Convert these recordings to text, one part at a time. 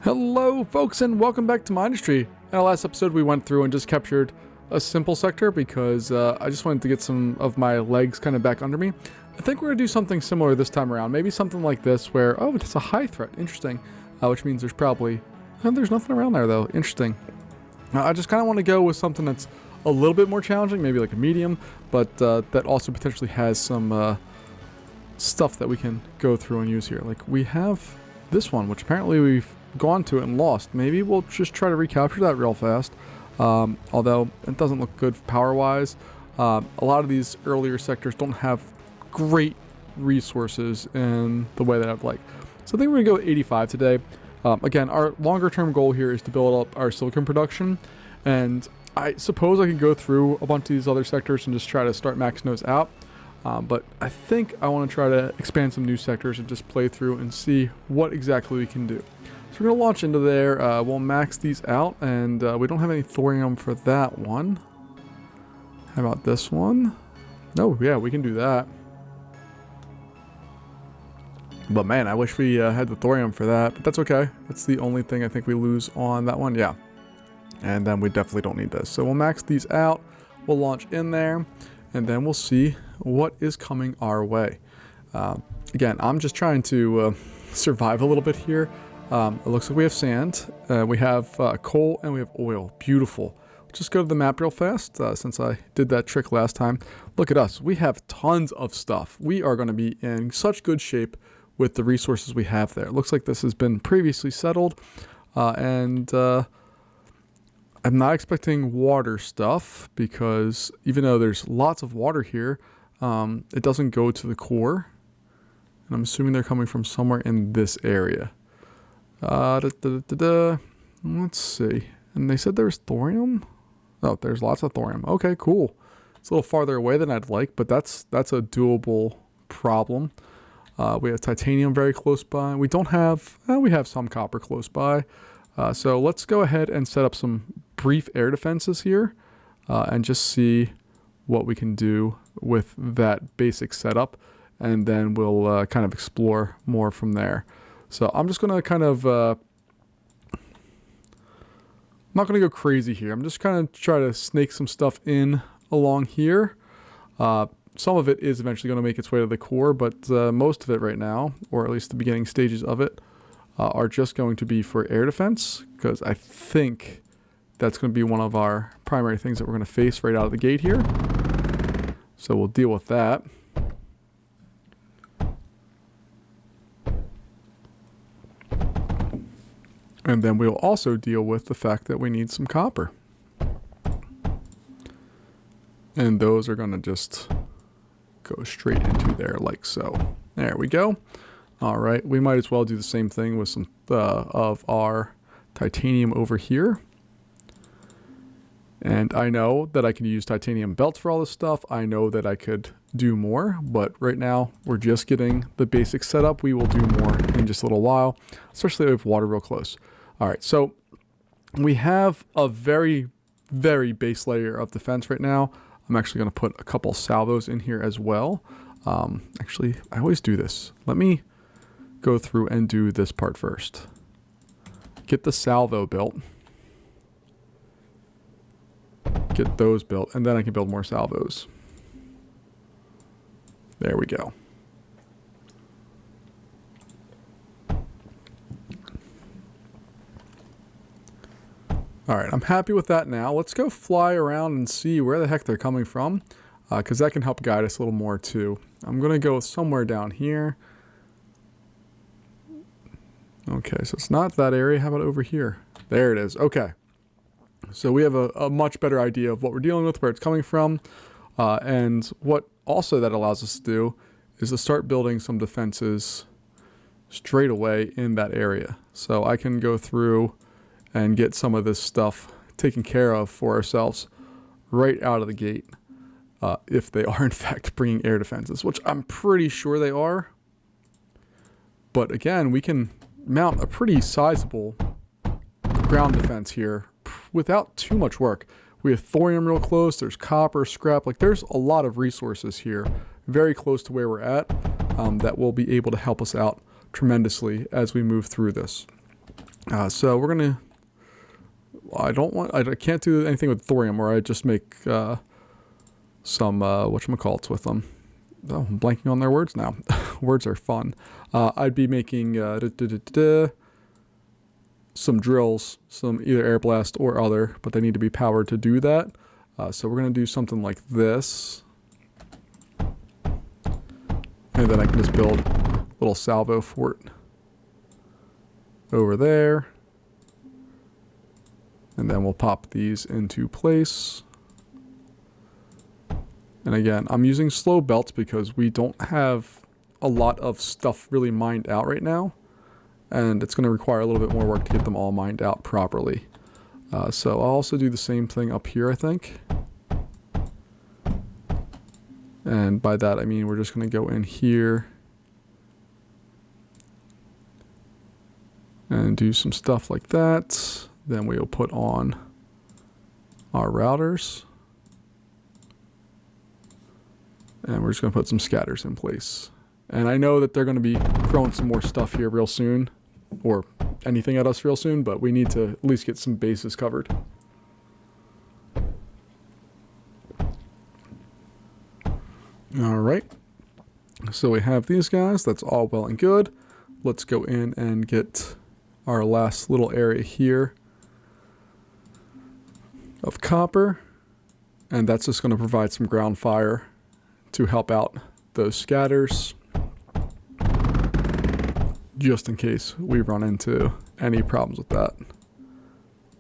Hello folks and welcome back to Mindustry. In our last episode we went through and just captured a simple sector because I just wanted to get some of my legs kind of back under me. I think we're going to do something similar this time around. Maybe something like this where, oh, it's a high threat. Interesting. Which means there's probably, there's nothing around there though. Interesting. I just kind of want to go with something that's a little bit more challenging, maybe like a medium, but that also potentially has some stuff that we can go through and use here. Like we have this one, which apparently we've gone to it and lost. Maybe we'll just try to recapture that real fast. Although it doesn't look good power-wise. A lot of these earlier sectors don't have great resources in the way that I'd like. So I think we're gonna go 85 today. Again, our longer-term goal here is to build up our silicon production, and I suppose I could go through a bunch of these other sectors and just try to start maxing those out. But I think I want to try to expand some new sectors and just play through and see what exactly we can do. So we're going to launch into there, we'll max these out, and we don't have any thorium for that one. How about this one? No, yeah, we can do that. But man, I wish we had the thorium for that, but that's okay. That's the only thing I think we lose on that one, yeah. And then we definitely don't need this. So we'll max these out, we'll launch in there, and then we'll see what is coming our way. Again, I'm just trying to survive a little bit here. It looks like we have sand, we have coal, and we have oil. Beautiful. Just go to the map real fast, since I did that trick last time. Look at us. We have tons of stuff. We are going to be in such good shape with the resources we have there. It looks like this has been previously settled, and I'm not expecting water stuff, because even though there's lots of water here, it doesn't go to the core. And I'm assuming they're coming from somewhere in this area. Let's see. And they said there's thorium? Oh, there's lots of thorium. Okay, cool. It's a little farther away than I'd like, but that's a doable problem. We have titanium very close by. We don't have, we have some copper close by. So let's go ahead and set up some brief air defenses here and just see what we can do with that basic setup. And then we'll kind of explore more from there. So I'm just going to kind of, I'm not going to go crazy here. I'm just kind of try to snake some stuff in along here. Some of it is eventually going to make its way to the core, but most of it right now, or at least the beginning stages of it, are just going to be for air defense, because I think that's going to be one of our primary things that we're going to face right out of the gate here. So we'll deal with that. And then we'll also deal with the fact that we need some copper. And those are going to just go straight into there like so. There we go. All right, we might as well do the same thing with some of our titanium over here. And I know that I can use titanium belts for all this stuff. I know that I could do more, but right now we're just getting the basic setup. We will do more in just a little while, especially with water real close. All right, so we have a very, very base layer of defense right now. I'm actually going to put a couple salvos in here as well. Actually, I always do this. Let me go through and do this part first. Get the salvo built. Get those built, and then I can build more salvos. There we go. All right, I'm happy with that now. Let's go fly around and see where the heck they're coming from, because that can help guide us a little more too. I'm going to go somewhere down here. Okay, so it's not that area. How about over here? There it is. Okay. So we have a much better idea of what we're dealing with, where it's coming from, and what also that allows us to do is to start building some defenses straight away in that area. So I can go through and get some of this stuff taken care of for ourselves right out of the gate, if they are in fact bringing air defenses, which I'm pretty sure they are. But again, we can mount a pretty sizable ground defense here without too much work. We have thorium real close, there's copper, scrap, like there's a lot of resources here very close to where we're at, that will be able to help us out tremendously as we move through this. So we're gonna. I can't do anything with thorium, or I just make some whatchamacallits with them. Oh, I'm blanking on their words now. Words are fun. I'd be making some drills, some either air blast or other, but they need to be powered to do that. So we're gonna do something like this, and then I can just build a little salvo fort over there. And then we'll pop these into place. And again, I'm using slow belts because we don't have a lot of stuff really mined out right now. And it's going to require a little bit more work to get them all mined out properly. So I'll also do the same thing up here, I think. And by that, I mean we're just going to go in here and do some stuff like that. Then we'll put on our routers. And we're just going to put some scatters in place. And I know that they're going to be throwing some more stuff here real soon, or anything at us real soon, but we need to at least get some bases covered. All right. So we have these guys. That's all well and good. Let's go in and get our last little area here of copper, and that's just going to provide some ground fire to help out those scatters, just in case we run into any problems with that.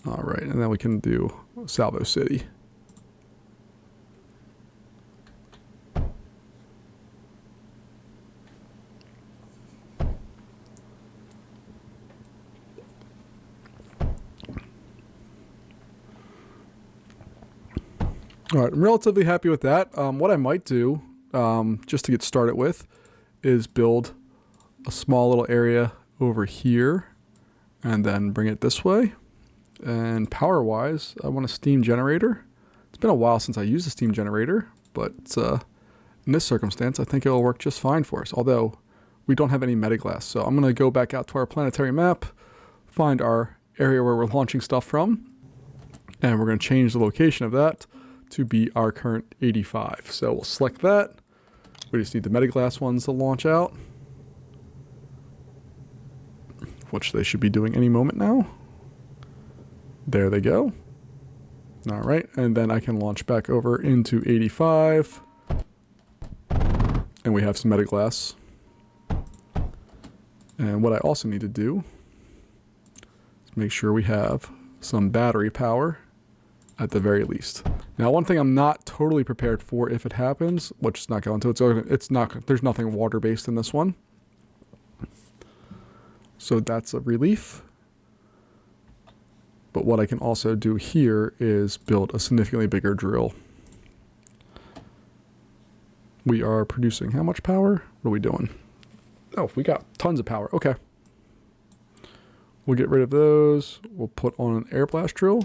All right, and then we can do Salvo City. All right, I'm relatively happy with that. What I might do, just to get started with, is build a small little area over here and then bring it this way. And power-wise, I want a steam generator. It's been a while since I used a steam generator, but in this circumstance, I think it'll work just fine for us, although we don't have any metaglass. So I'm going to go back out to our planetary map, find our area where we're launching stuff from, and we're going to change the location of that to be our current 85. So we'll select that. We just need the metaglass ones to launch out, which they should be doing any moment now. There they go. All right, and then I can launch back over into 85. And we have some metaglass. And what I also need to do is make sure we have some battery power at the very least. Now, one thing I'm not totally prepared for if it happens, which is not going to, there's nothing water-based in this one. So that's a relief. But what I can also do here is build a significantly bigger drill. We are producing how much power? What are we doing? Oh, we got tons of power. Okay. We'll get rid of those. We'll put on an air blast drill.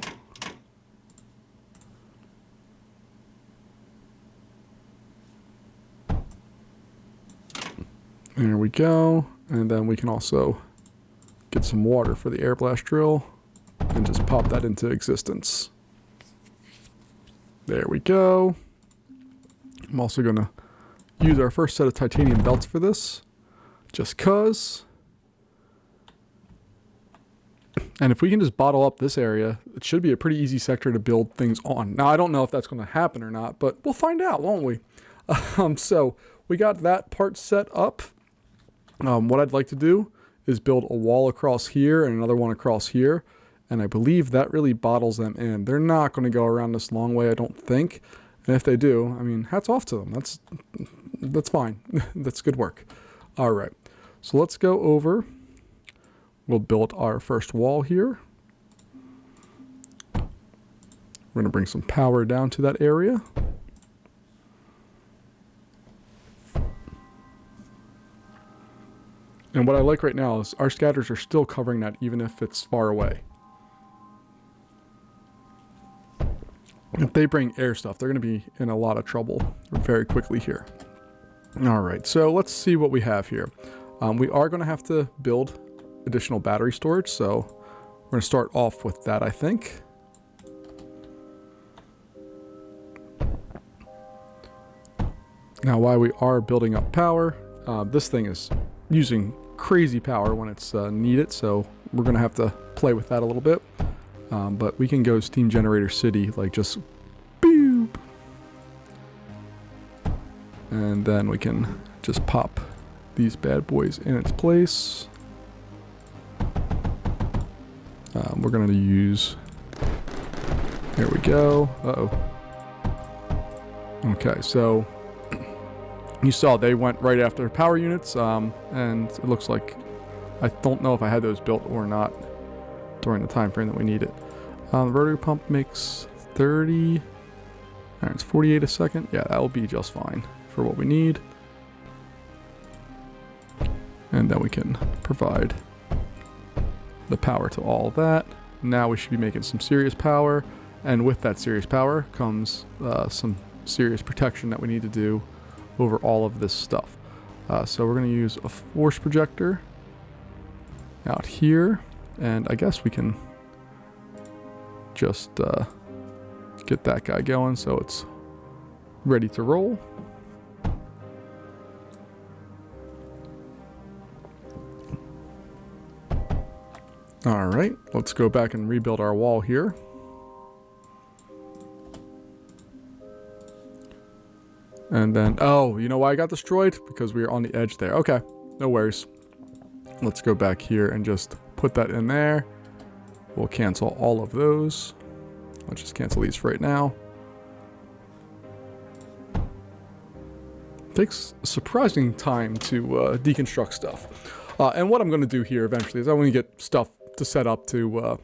There we go. And then we can also get some water for the air blast drill and just pop that into existence. There we go. I'm also going to use our first set of titanium belts for this, just cause. And if we can just bottle up this area, it should be a pretty easy sector to build things on. Now, I don't know if that's going to happen or not, but we'll find out, won't we? So we got that part set up. What I'd like to do is build a wall across here and another one across here. And I believe that really bottles them in. They're not going to go around this long way, I don't think. And if they do, I mean, hats off to them. That's fine. That's good work. All right. So let's go over. We'll build our first wall here. We're going to bring some power down to that area. And what I like right now is our scatters are still covering that even if it's far away. If they bring air stuff, they're going to be in a lot of trouble very quickly here. All right, so let's see what we have here. We are going to have to build additional battery storage, so We're going to start off with that, I think. Now, while we are building up power, this thing is using crazy power when it's needed, so we're going to have to play with that a little bit. But we can go steam generator city, like just boop. And then we can just pop these bad boys in its place. We're going to use, here we go. Uh-oh. Okay, so you saw they went right after power units, and it looks like, I don't know if I had those built or not during the time frame that we need it. The rotary pump makes 30, alright, it's 48 a second. Yeah, that will be just fine for what we need. And then we can provide the power to all that. Now we should be making some serious power, and with that serious power comes some serious protection that we need to do over all of this stuff. So we're going to use a force projector out here, and I guess we can just get that guy going so it's ready to roll. Alright, let's go back and rebuild our wall here. And then, oh, you know why I got destroyed? Because we were on the edge there. Okay, no worries. Let's go back here and just put that in there. We'll cancel all of those. Let's just cancel these for right now. Takes a surprising time to deconstruct stuff. And what I'm going to do here eventually is I want to get stuff to set up to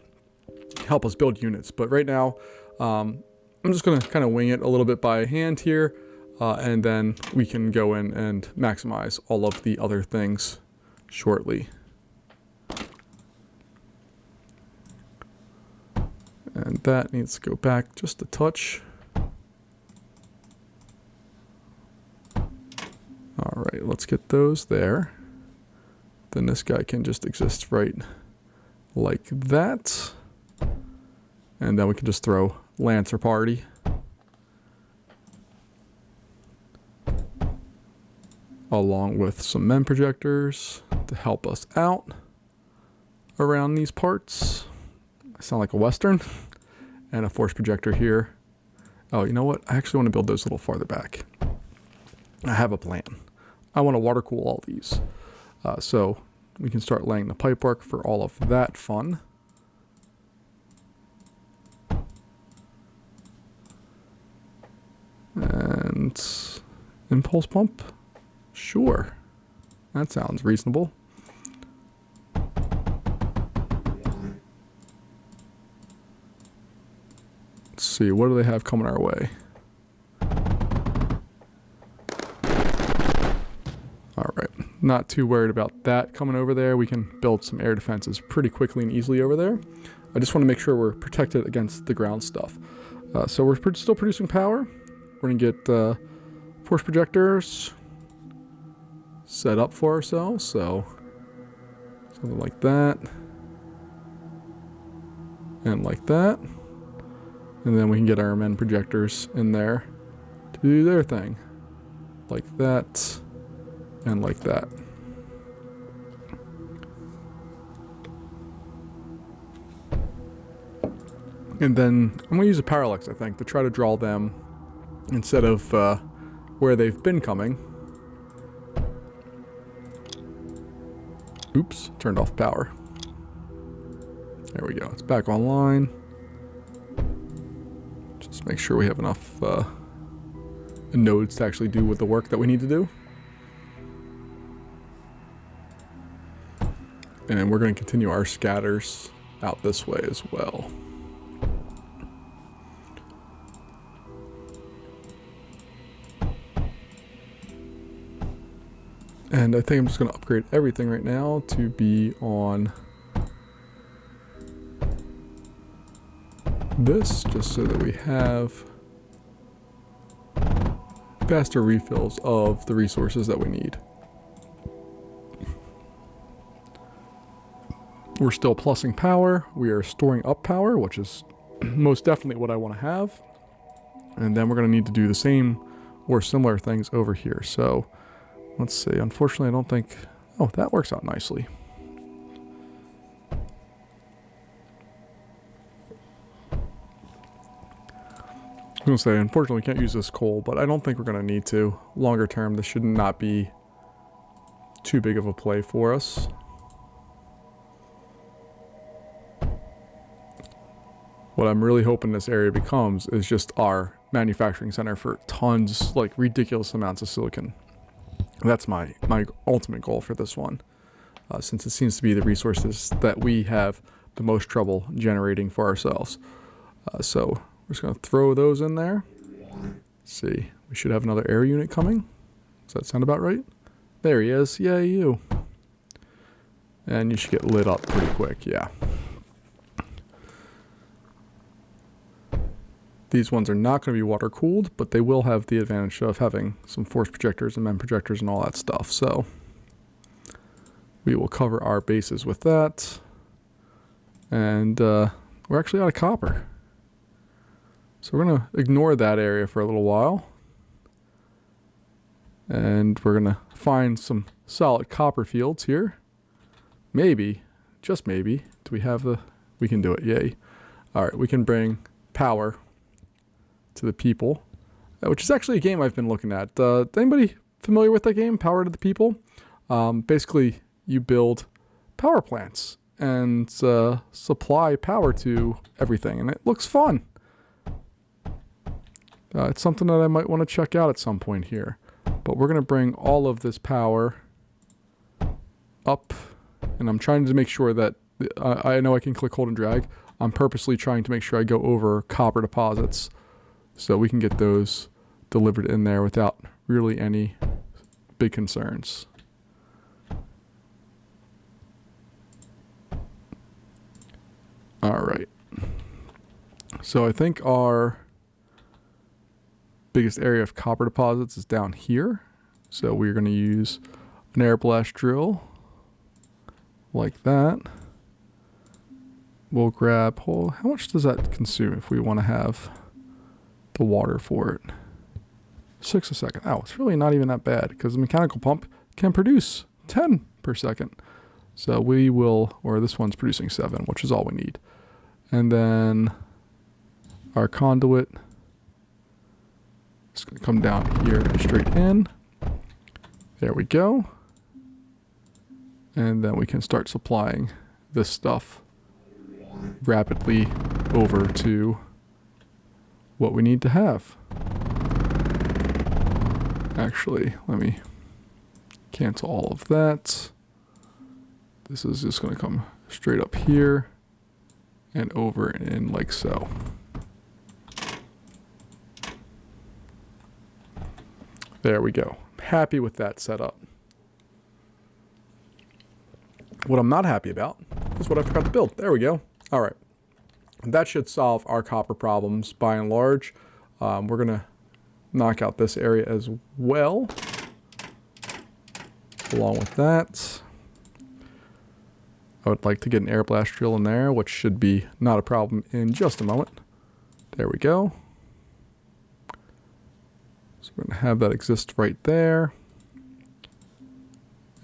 help us build units. But right now, I'm just going to kind of wing it a little bit by hand here. And then we can go in and maximize all of the other things shortly. And that needs to go back just a touch. Alright, let's get those there. Then this guy can just exist right like that. And then we can just throw Lancer Party. Along with some men projectors to help us out around these parts. I sound like a Western. And a force projector here. Oh, you know what? I actually want to build those a little farther back. I have a plan. I want to water cool all these. So we can start laying the pipework for all of that fun. And impulse pump? Sure. That sounds reasonable. Let's see, what do they have coming our way? Alright, not too worried about that coming over there. We can build some air defenses pretty quickly and easily over there. I just want to make sure we're protected against the ground stuff. So we're still producing power. We're going to get force projectors set up for ourselves, so something like that. And like that. And then we can get our men projectors in there to do their thing. Like that. And like that. And then I'm going to use a parallax, I think, to try to draw them instead of where they've been coming. Oops, turned off power. There we go, it's back online. Just make sure we have enough nodes to actually do with the work that we need to do. And we're going to continue our scatters out this way as well. And I think I'm just going to upgrade everything right now to be on this, just so that we have faster refills of the resources that we need. We're still plussing power. We are storing up power, which is most definitely what I want to have. And then we're going to need to do the same or similar things over here. So let's see. Unfortunately, I don't think... Oh, that works out nicely. I was going to say, unfortunately, we can't use this coal, but I don't think we're going to need to. Longer term, this should not be too big of a play for us. What I'm really hoping this area becomes is just our manufacturing center for tons, like ridiculous amounts of silicon. That's my ultimate goal for this one, since it seems to be the resources that we have the most trouble generating for ourselves. So we're just going to throw those in there. Let's see, we should have another air unit coming. Does that sound about right? There he is. Yay, you. And you should get lit up pretty quick, yeah. These ones are not going to be water cooled, but they will have the advantage of having some force projectors and MEM projectors and all that stuff. So we will cover our bases with that. And we're actually out of copper. So we're going to ignore that area for a little while. And we're going to find some solid copper fields here. Maybe, just maybe, do we have the... We can do it, yay. All right, we can bring power to the people, which is actually a game I've been looking at. Anybody familiar with that game, Power to the People? Basically, you build power plants and supply power to everything, and it looks fun. It's something that I might want to check out at some point here. But we're going to bring all of this power up, and I'm trying to make sure that, I know I can click, hold, and drag. I'm purposely trying to make sure I go over copper deposits so we can get those delivered in there without really any big concerns. All right. So I think our biggest area of copper deposits is down here. So we're going to use an air blast drill like that. We'll grab, how much does that consume if we want to have the water for it? 6 a second. Oh, it's really not even that bad because the mechanical pump can produce 10 per second. So we will, or this one's producing 7, which is all we need. And then our conduit is going to come down here and straight in. There we go. And then we can start supplying this stuff rapidly over to what we need to have. Actually, let me cancel all of that. This is just going to come straight up here and over and in like so. There we go. Happy with that setup. What I'm not happy about is what I forgot to build. There we go. All right. That should solve our copper problems by and large. We're going to knock out this area as well. Along with that, I would like to get an air blast drill in there, which should be not a problem in just a moment. There we go. So we're going to have that exist right there.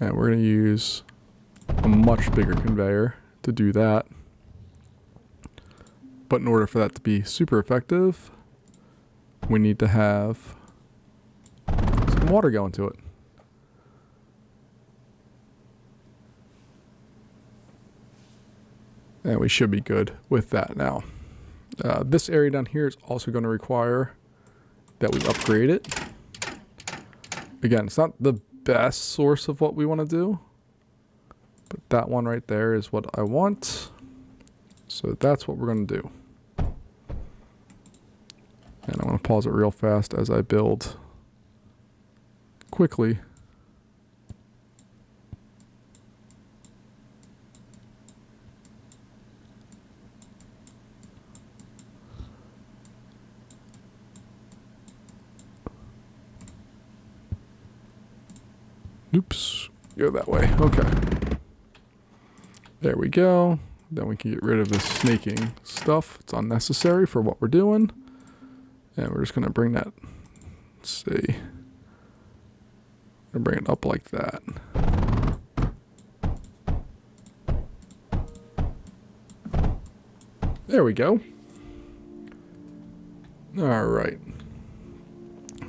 And we're going to use a much bigger conveyor to do that. But in order for that to be super effective, we need to have some water go into it. And we should be good with that now. This area down here is also going to require that we upgrade it. Again, it's not the best source of what we want to do, but that one right there is what I want. So that's what we're going to do. And I want to pause it real fast as I build quickly. Oops, go that way. Okay. There we go. Then we can get rid of this snaking stuff. It's unnecessary for what we're doing. And we're just going to bring that, let's see, bring it up like that. There we go. All right.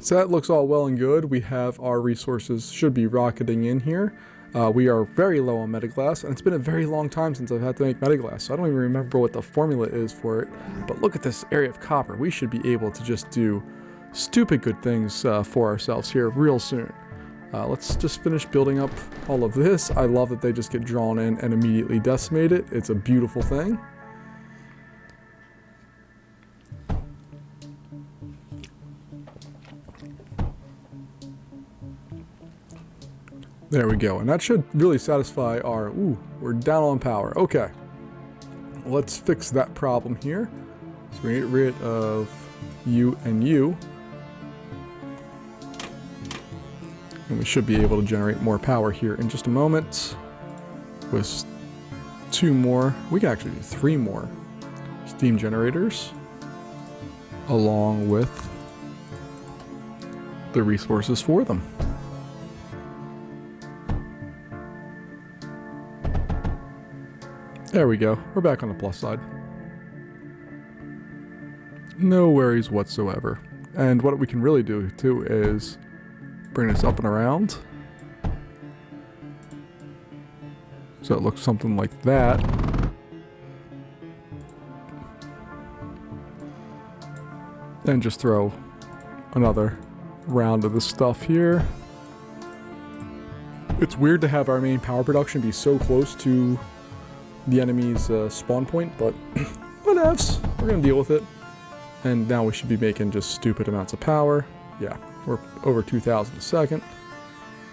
So that looks all well and good. We have our resources should be rocketing in here. We are very low on metaglass, and it's been a very long time since I've had to make metaglass, so I don't even remember what the formula is for it. But look at this area of copper. We should be able to just do stupid good things for ourselves here real soon. Let's just finish building up all of this. I love that they just get drawn in and immediately decimate it. It's a beautiful thing. There we go, and that should really satisfy our, ooh, we're down on power. Okay, let's fix that problem here. So we get rid of you and you. And we should be able to generate more power here in just a moment. With 2 more, we can actually do 3 more steam generators. Along with the resources for them. There we go. We're back on the plus side. No worries whatsoever. And what we can really do too is bring this up and around. So it looks something like that. And just throw another round of this stuff here. It's weird to have our main power production be so close to the enemy's spawn point, but whatevs. We're gonna deal with it. And now we should be making just stupid amounts of power. Yeah, we're over 2,000 a second.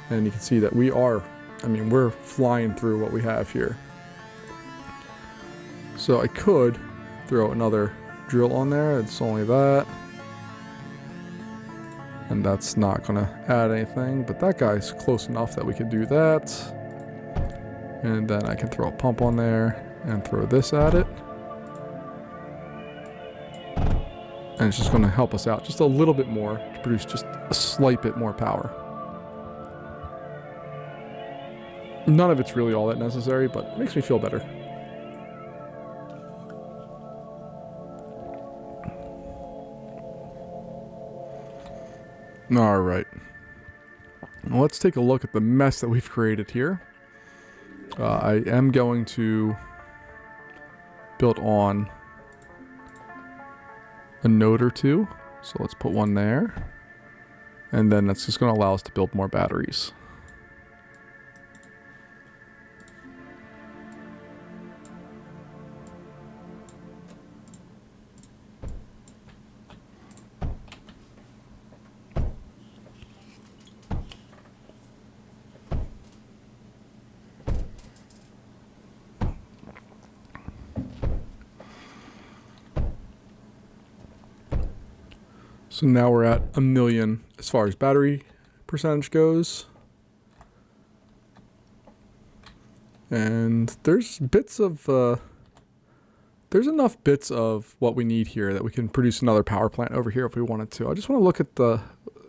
And you can see that we are, I mean, we're flying through what we have here. So I could throw another drill on there. It's only that. And that's not gonna add anything, but that guy's close enough that we could do that. And then I can throw a pump on there and throw this at it. And it's just going to help us out just a little bit more to produce just a slight bit more power. None of it's really all that necessary, but it makes me feel better. All right. Well, let's take a look at the mess that we've created here. I am going to build on a node or 2. So let's put one there. And then that's just going to allow us to build more batteries. So now we're at 1 million as far as battery percentage goes. And there's bits of, there's enough bits of what we need here that we can produce another power plant over here if we wanted to. I just want to look at the,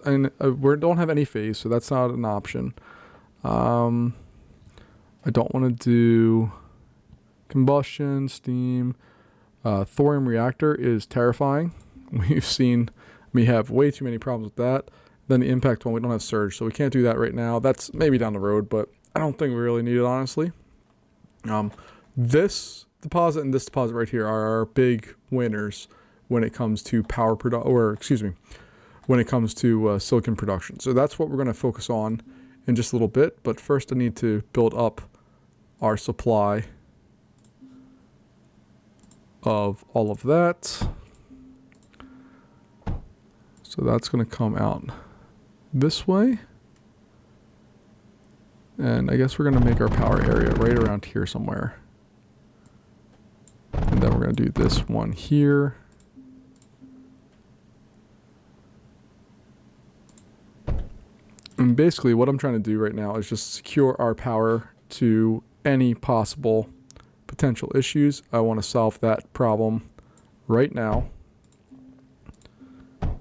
and we don't have any phase, so that's not an option. I don't want to do combustion, steam. Thorium reactor is terrifying. We've seen we have way too many problems with that. Then the impact one, we don't have surge, so we can't do that right now. That's maybe down the road, but I don't think we really need it, honestly. This deposit and this deposit right here are our big winners when it comes to power production, or excuse me, when it comes to silicon production. So that's what we're going to focus on in just a little bit. But first I need to build up our supply of all of that. So that's going to come out this way. And I guess we're going to make our power area right around here somewhere. And then we're going to do this one here. And basically what I'm trying to do right now is just secure our power to any possible potential issues. I want to solve that problem right now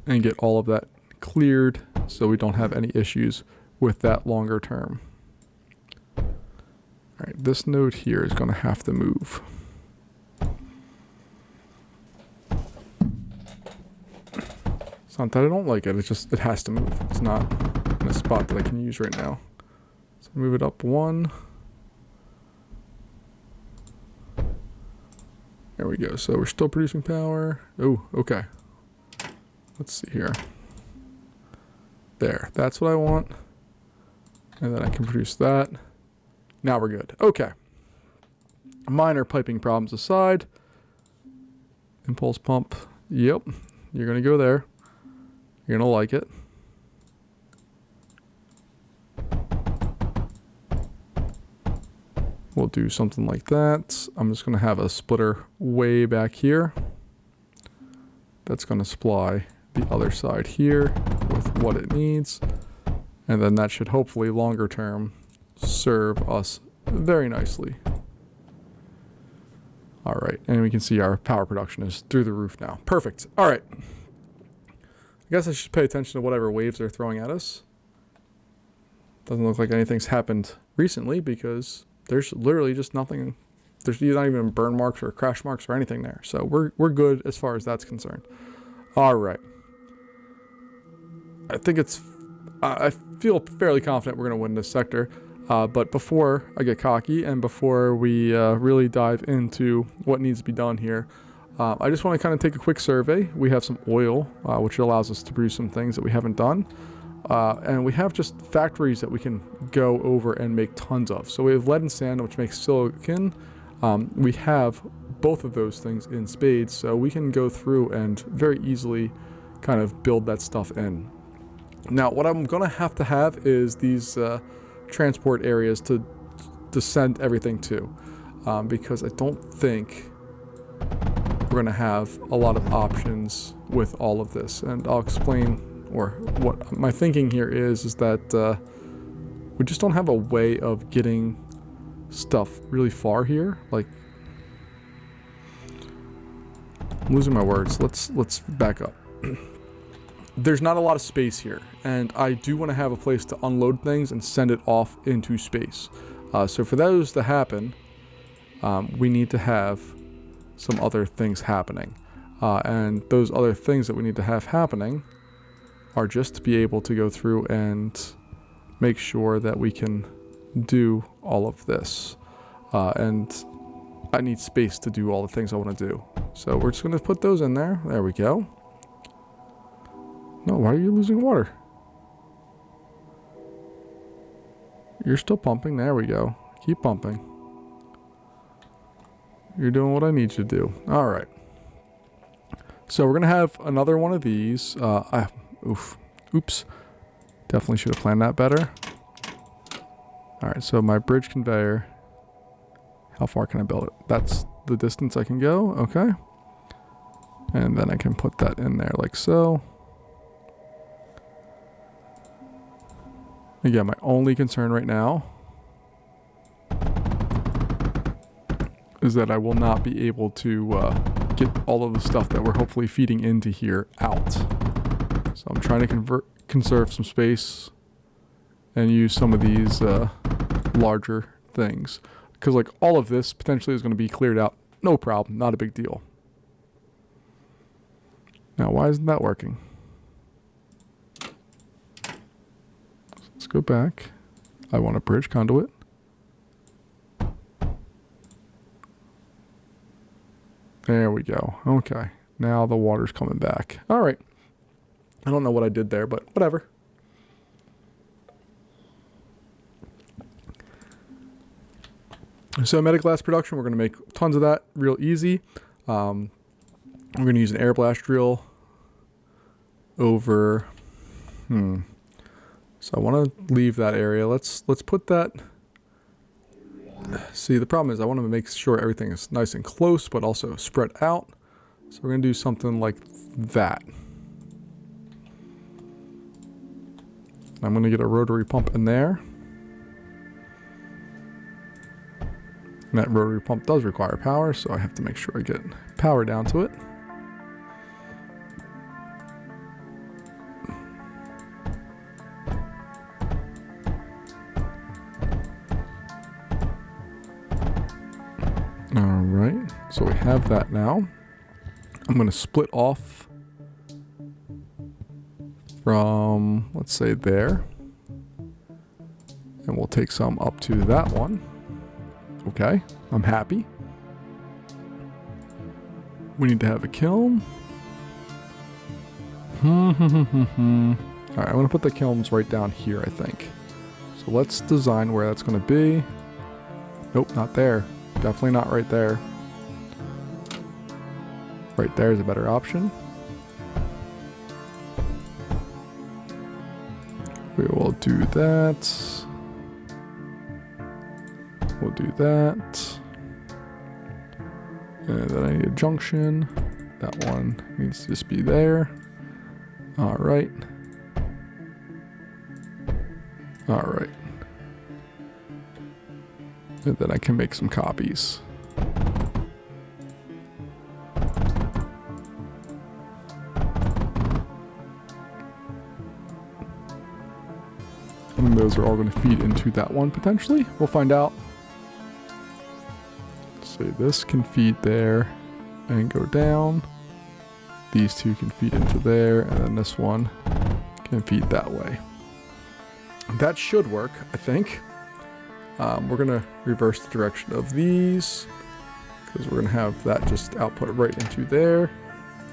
and get all of that cleared so we don't have any issues with that longer term. All right, this node here is going to have to move. It's not that I don't like it, it's just it has to move. It's not in a spot that I can use right now. So move it up 1. There we go. So we're still producing power. Oh, okay. Let's see here. There, that's what I want. And then I can produce that. Now we're good. Okay. Minor piping problems aside. Impulse pump. Yep. You're going to go there. You're going to like it. We'll do something like that. I'm just going to have a splitter way back here. That's going to supply the other side here with what it needs. And then that should hopefully longer term serve us very nicely. All right, and we can see our power production is through the roof now. Perfect. All right. I guess I should pay attention to whatever waves they're throwing at us. Doesn't look like anything's happened recently because there's literally just nothing. There's not even burn marks or crash marks or anything there. So we're good as far as that's concerned. All right. I feel fairly confident we're going to win this sector. But before I get cocky and before we really dive into what needs to be done here, I just want to kind of take a quick survey. We have some oil, which allows us to produce some things that we haven't done. And we have just factories that we can go over and make tons of. So we have lead and sand, which makes silicon. We have both of those things in spades, so we can go through and very easily kind of build that stuff in. Now, what I'm going to have is these transport areas to send everything to, because I don't think we're going to have a lot of options with all of this. And I'll explain, or what my thinking here is that we just don't have a way of getting stuff really far here. Like, I'm losing my words. Let's back up. There's not a lot of space here, and I do want to have a place to unload things and send it off into space. So for those to happen, we need to have some other things happening. And those other things that we need to have happening are just to be able to go through and make sure that we can do all of this. And I need space to do all the things I want to do. So we're just going to put those in there. There we go. No, why are you losing water? You're still pumping. There we go. Keep pumping. You're doing what I need you to do. All right. So we're going to have another one of these. Oops. Definitely should have planned that better. All right, so my bridge conveyor. How far can I build it? That's the distance I can go. Okay. And then I can put that in there like so. Again, my only concern right now is that I will not be able to get all of the stuff that we're hopefully feeding into here out. So I'm trying to conserve some space and use some of these larger things. Because like all of this potentially is going to be cleared out. No problem. Not a big deal. Now, why isn't that working? Let's go back. I want a bridge conduit. There we go. Okay. Now the water's coming back. All right. I don't know what I did there, but whatever. So metaglass production, we're going to make tons of that real easy. We're going to use an air blast drill over... So I want to leave that area. Let's put that... See, the problem is I want to make sure everything is nice and close, but also spread out. So we're going to do something like that. I'm going to get a rotary pump in there. And that rotary pump does require power, so I have to make sure I get power down to it. Alright, so we have that now. I'm going to split off from, let's say, there. And we'll take some up to that one. Okay, I'm happy. We need to have a kiln. Alright, I'm going to put the kilns right down here, I think. So let's design where that's going to be. Nope, not there. Definitely not right there. Right there is a better option. We will do that. We'll do that. And then I need a junction. That one needs to just be there. Alright. Alright. And then I can make some copies. And those are all going to feed into that one potentially. We'll find out. So this can feed there and go down. These two can feed into there, and then this one can feed that way. That should work, I think. We're going to reverse the direction of these because we're going to have that just output right into there.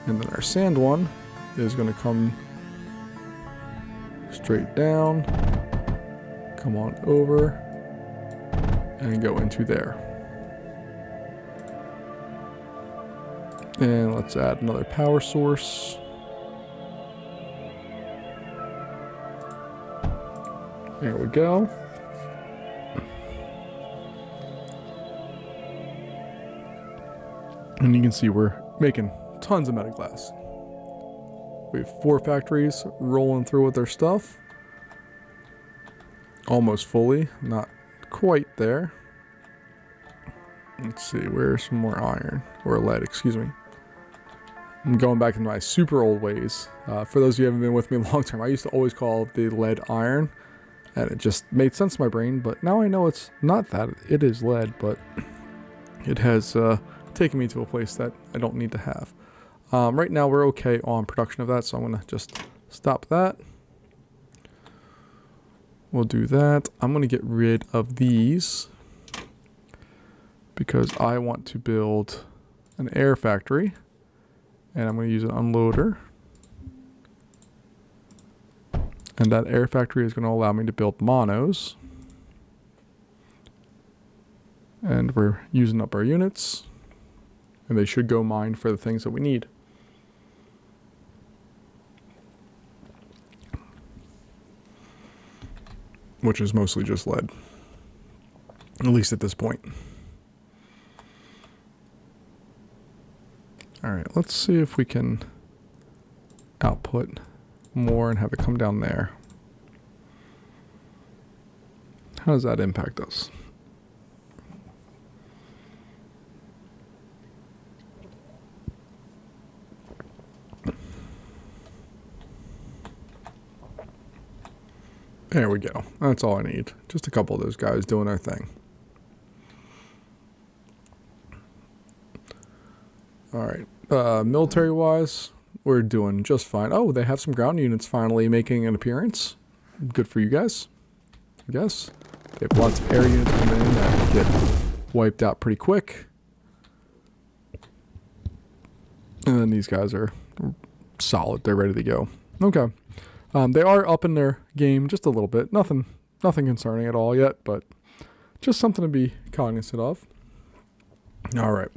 And then our sand one is going to come straight down, come on over, and go into there. And let's add another power source. There we go. And you can see we're making tons of meta glass. We have 4 factories rolling through with their stuff. Almost fully, not quite there. Let's see, where's some more iron? Or lead, excuse me. I'm going back into my super old ways. For those of you who haven't been with me a long time, I used to always call the lead iron. And it just made sense in my brain, but now I know it's not that. It is lead, but it has taken me to a place that I don't need to have. Right now we're okay on production of that, so I'm going to just stop that. We'll do that. I'm going to get rid of these because I want to build an air factory, and I'm going to use an unloader. And that air factory is going to allow me to build monos. And we're using up our units. And they should go mine for the things that we need. Which is mostly just lead. At least at this point. Alright, let's see if we can output more and have it come down there. How does that impact us? There we go. That's all I need. Just a couple of those guys doing their thing. Alright. Military-wise, we're doing just fine. Oh, they have some ground units finally making an appearance. Good for you guys, I guess. They have lots of air units coming in that get wiped out pretty quick. And then these guys are solid. They're ready to go. Okay. They are up in their game just a little bit. Nothing concerning at all yet, but just something to be cognizant of. All right.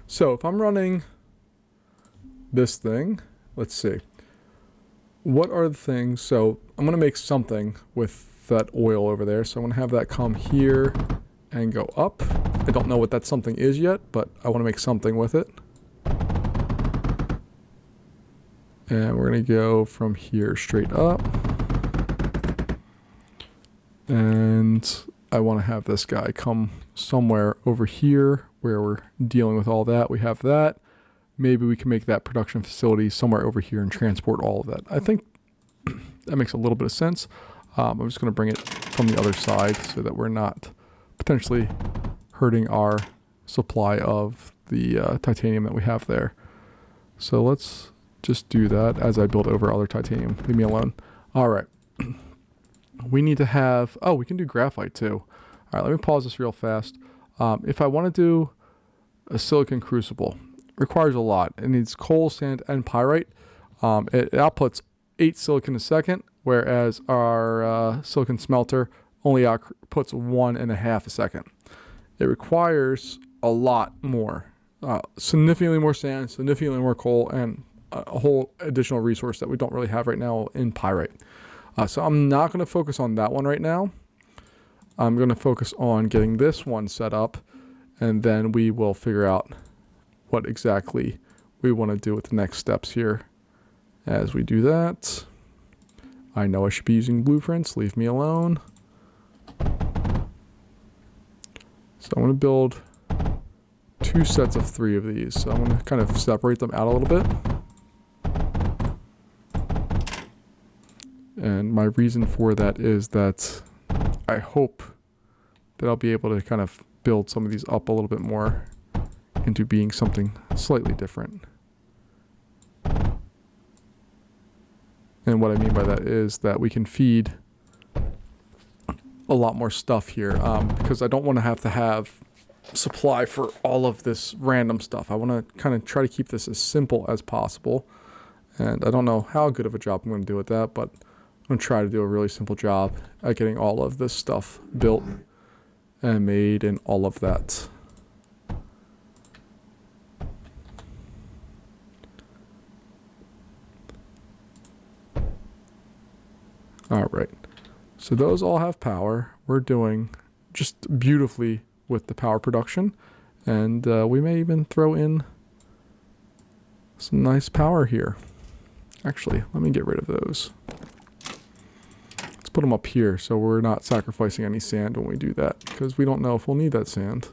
So if I'm running this thing, let's see. What are the things? So I'm going to make something with that oil over there. So I'm going to have that come here and go up. I don't know what that something is yet, but I want to make something with it. And we're going to go from here straight up. And I want to have this guy come somewhere over here where we're dealing with all that. We have that. Maybe we can make that production facility somewhere over here and transport all of that. I think that makes a little bit of sense. I'm just going to bring it from the other side so that we're not potentially hurting our supply of the titanium that we have there. So let's just do that as I build over other titanium. Leave me alone. All right. We need to have, oh, we can do graphite too. All right, let me pause this real fast. If I want to do a silicon crucible, it requires a lot. It needs coal, sand, and pyrite. It outputs 8 silicon a second, whereas our silicon smelter only outputs 1.5 a second. It requires a lot more, significantly more sand, significantly more coal, and a whole additional resource that we don't really have right now in pyrite. So I'm not going to focus on that one right now. I'm going to focus on getting this one set up, and then we will figure out what exactly we want to do with the next steps here. As we do that, I know I should be using blueprints. Leave me alone. So I'm going to build 2 sets of 3 of these. So I'm going to kind of separate them out a little bit. And my reason for that is that I hope that I'll be able to kind of build some of these up a little bit more into being something slightly different. And what I mean by that is that we can feed a lot more stuff here, because I don't want to have supply for all of this random stuff. I want to kind of try to keep this as simple as possible. And I don't know how good of a job I'm going to do with that, but I'm going to try to do a really simple job at getting all of this stuff built and made and all of that. All right. So those all have power. We're doing just beautifully with the power production. And we may even throw in some nice power here. Actually, let me get rid of those. Let's put them up here so we're not sacrificing any sand when we do that, because we don't know if we'll need that sand.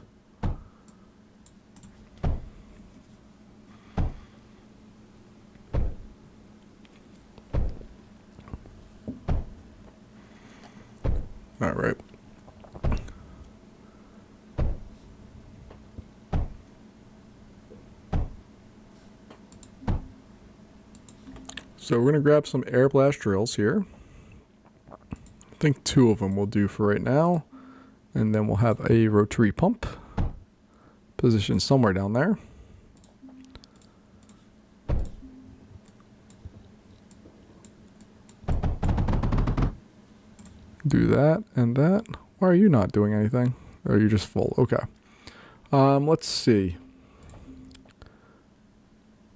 All right. So we're going to grab some air blast drills here. I think 2 of them will do for right now. And then we'll have a rotary pump positioned somewhere down there. Do that and that. Why are you not doing anything? Or are you just full? Okay. Let's see.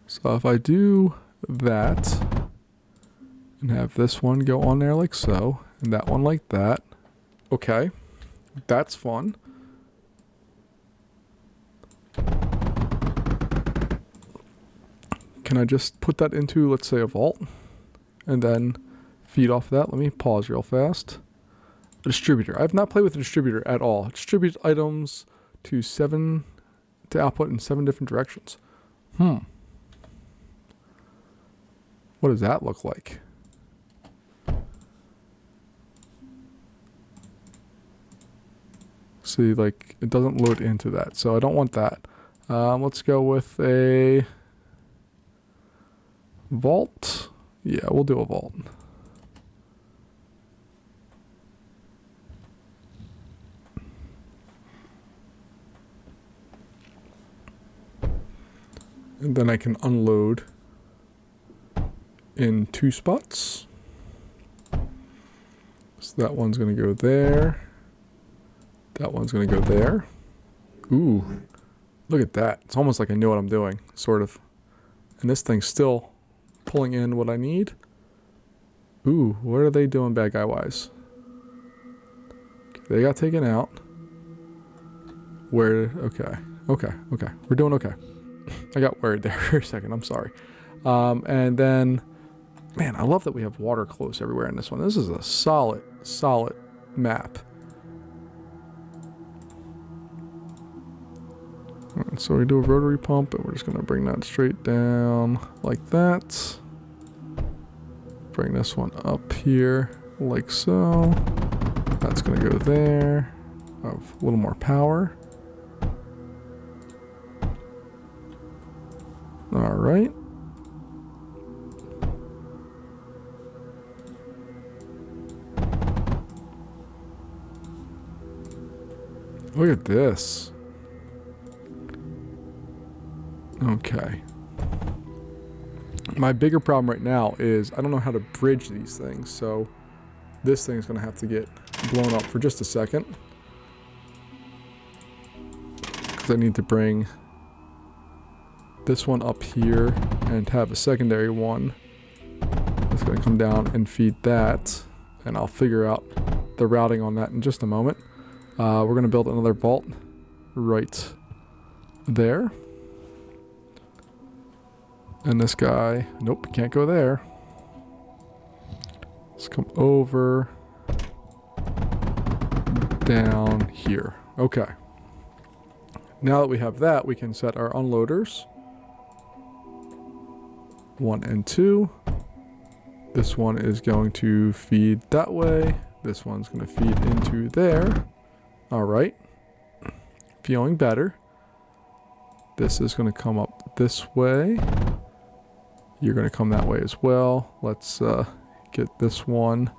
So if I do that and have this one go on there like so, and that one like that. Okay. That's fun. Can I just put that into, let's say, a vault and then feed off that? Let me pause real fast. A distributor. I've not played with a distributor at all. It distributes items to output in 7 different directions. What does that look like? See, like, it doesn't load into that, so I don't want that. Let's go with a vault. Yeah, we'll do a vault. And then I can unload in 2 spots. So that one's going to go there. That one's going to go there. Ooh, look at that. It's almost like I know what I'm doing, sort of. And this thing's still pulling in what I need. Ooh, what are they doing bad guy wise? They got taken out. Okay. We're doing okay. I got worried there for a second. I'm sorry. And then, man, I love that we have water close everywhere in this one. This is a solid map. Alright, so we do a rotary pump, and we're just going to bring that straight down like that. Bring this one up here like so. That's going to go there. Have a little more power. All right. Look at this. Okay. My bigger problem right now is I don't know how to bridge these things, so this thing's going to have to get blown up for just a second. Because I need to bring this one up here and have a secondary one. It's going to come down and feed that, and I'll figure out the routing on that in just a moment. We're going to build another vault right there. And this guy, nope, can't go there. Let's come over, down here. Okay. Now that we have that, we can set our unloaders. 1 and 2. This one is going to feed that way. This one's going to feed into there. All right. Feeling better. This is going to come up this way. You're going to come that way as well. Let's get this one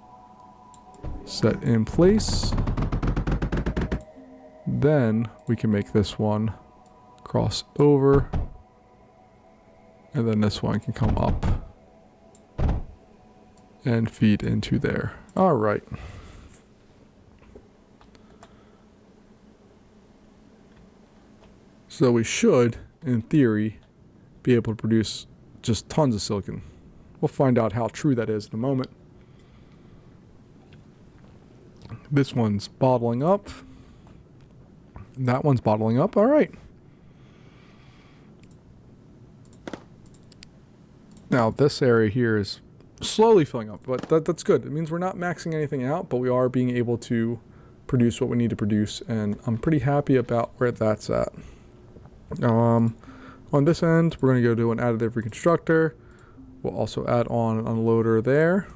set in place. Then we can make this one cross over. And then this one can come up and feed into there. All right. So we should, in theory, be able to produce just tons of silicon. We'll find out how true that is in a moment. This one's bottling up. That one's bottling up. All right. Now this area here is slowly filling up, but that's good. It means we're not maxing anything out, but we are being able to produce what we need to produce, and I'm pretty happy about where that's at. On this end, we're going to go do an additive reconstructor. We'll also add on an unloader there.